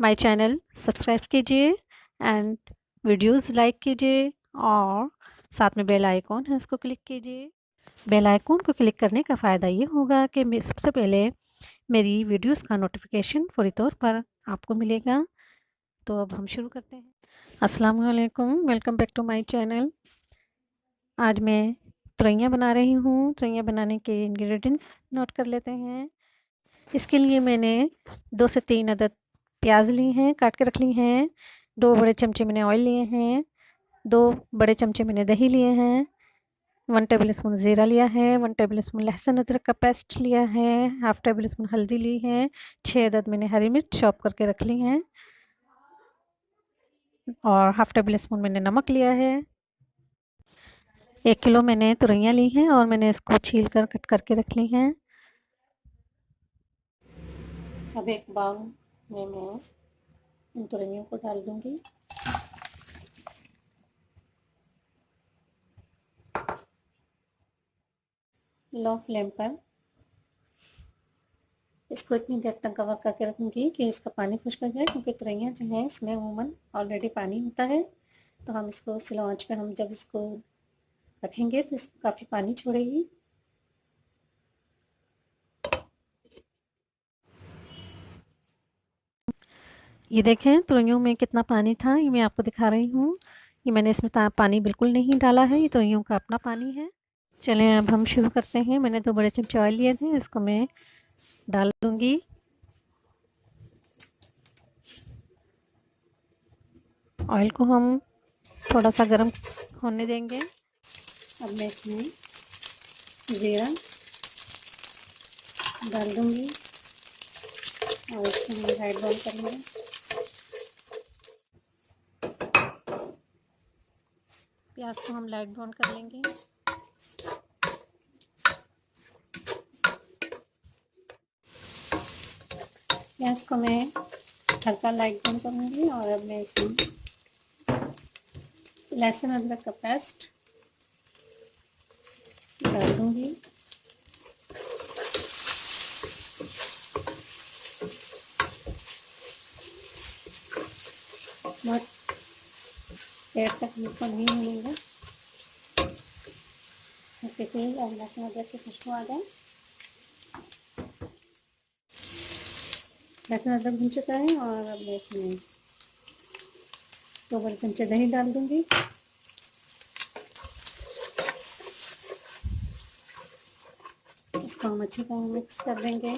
My channel subscribe कीजिए and videos like कीजिए और साथ में बेल आइकॉन है उसको क्लिक कीजिए। बेल आइकॉन को क्लिक करने का फ़ायदा ये होगा कि मैं सबसे पहले मेरी वीडियोस का नोटिफिकेशन फौरी तौर पर आपको मिलेगा। तो अब हम शुरू करते हैं। अस्सलाम वालेकुम, welcome back to my channel. आज मैं तुरैयाँ बना रही हूँ। तुरैयाँ बनाने के इंग्रेडिएंट्स नोट कर लेते हैं। इसके लिए मैंने 2 से 3 अदद प्याज ली हैं, काट के रख ली हैं। 2 बड़े चमचे मैंने ऑयल लिए हैं। 2 बड़े चमचे मैंने दही लिए हैं। 1 टेबल स्पून ज़ीरा लिया है। 1 टेबल स्पून लहसुन अदरक का पेस्ट लिया है। हाफ़ टेबल स्पून हल्दी ली है। 6 अदद मैंने हरी मिर्च चॉप करके रख ली हैं और हाफ़ टेबल स्पून मैंने नमक लिया है। 1 किलो मैंने तुरैयाँ ली हैं और मैंने इसको छील कर कट करके रख ली हैं। अब एक बाउल में मैं इन तुरैयों को डाल दूंगी। लो फ्लेम पर इसको इतनी देर तक कवर करके रखूंगी कि इसका पानी खुश्क हो जाए, क्योंकि तुरैयाँ जो हैं इसमें अमूमन ऑलरेडी पानी होता है। तो हम इसको स्लो आंच पर हम जब इसको रखेंगे तो इसको काफ़ी पानी छोड़ेगी। ये देखें तुरैयों में कितना पानी था, ये मैं आपको दिखा रही हूँ। ये मैंने इसमें पानी बिल्कुल नहीं डाला है, ये तुरैयों का अपना पानी है। चलें अब हम शुरू करते हैं। मैंने 2 बड़े चमचे ऑयल लिए थे, इसको मैं डाल दूंगी। ऑयल को हम थोड़ा सा गर्म होने देंगे। अब मैं इसमें ज़ीरा डाल दूंगी और इसको हम लाइट ब्राउन करेंगे। प्याज को हम लाइट ब्राउन कर लेंगे। प्याज को मैं हल्का लाइट ब्राउन करूँगी और अब मैं इसमें लहसुन अदरक का पेस्ट डाल दूँगी। बहुत देर तक इसको नहीं भूनेंगे, इससे तेल और लहसुन अदरक की खुशबू आ जाए। लहसुन अदरक भून चुका है और अब मैं इसमें 2 बड़े चमचे दही डाल दूँगी। इसको हम अच्छी तरह मिक्स कर देंगे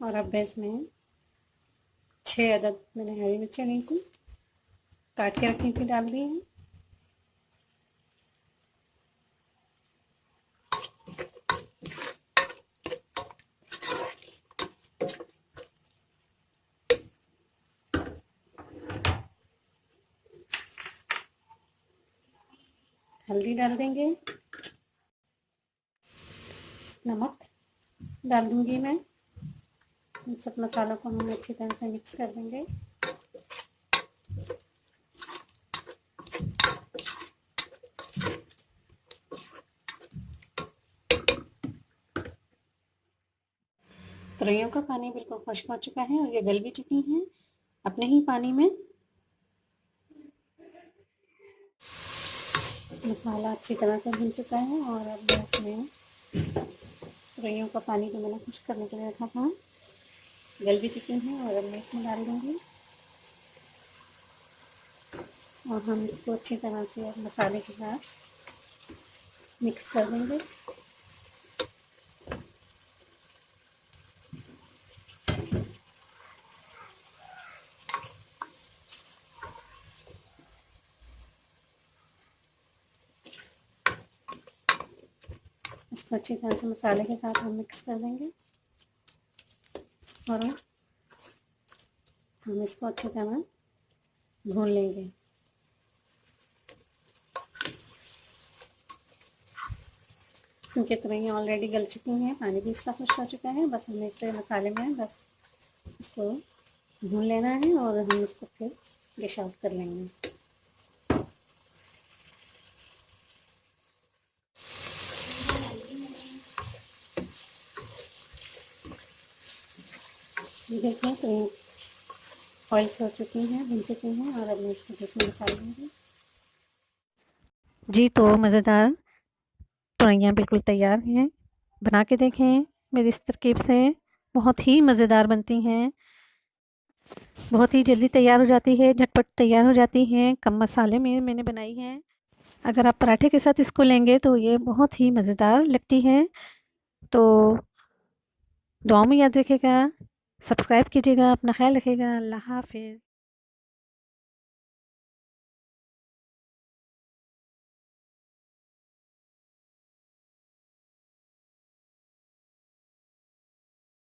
और अब इसमें 6 अदद मैंने हरी मिर्चें ली थी, काट के रखी थी, डाल दी हैं। हल्दी डाल देंगे, नमक डाल दूंगी मैं। इन सब मसालों को हम अच्छी तरह से मिक्स कर देंगे। तुरैयों का पानी बिल्कुल खुश्क हो चुका है और ये गल भी चुकी हैं अपने ही पानी में। मसाला अच्छी तरह से भून चुका है और अब इसमें तुरैयों का पानी जो मैंने खुश्क करने के लिए रखा था गल भी चुकी हैं और अब मैं इसमें डाल दूँगी और हम इसको अच्छी तरह से मसाले के साथ मिक्स कर देंगे। इसको अच्छी तरह से मसाले के साथ हम मिक्स कर देंगे और हम इसको अच्छी तरह भून लेंगे। क्योंकि तुरैयाँ ऑलरेडी गल चुकी हैं, पानी भी इसका खुश्क हो चुका है, बस हमें इसके मसाले में बस इसको भून लेना है और हम इसको फिर डिश आउट कर लेंगे। देखिए तो ऑयल छोड़ चुकी हैं, भुन चुकी हैं और अब मैं इसको डिश में निकाल लूँगी। जी तो मज़ेदार तोरइयाँ बिल्कुल तैयार हैं। बना के देखें मेरी इस तरकीब से, बहुत ही मज़ेदार बनती हैं। बहुत ही जल्दी तैयार हो जाती है, झटपट तैयार हो जाती हैं, कम मसाले में मैंने बनाई है। अगर आप पराठे के साथ इसको लेंगे तो ये बहुत ही मज़ेदार लगती है। तो दुआओं में याद रखिएगा, सब्सक्राइब कीजिएगा, अपना ख्याल रखिएगा। अल्लाह हाफ़िज़।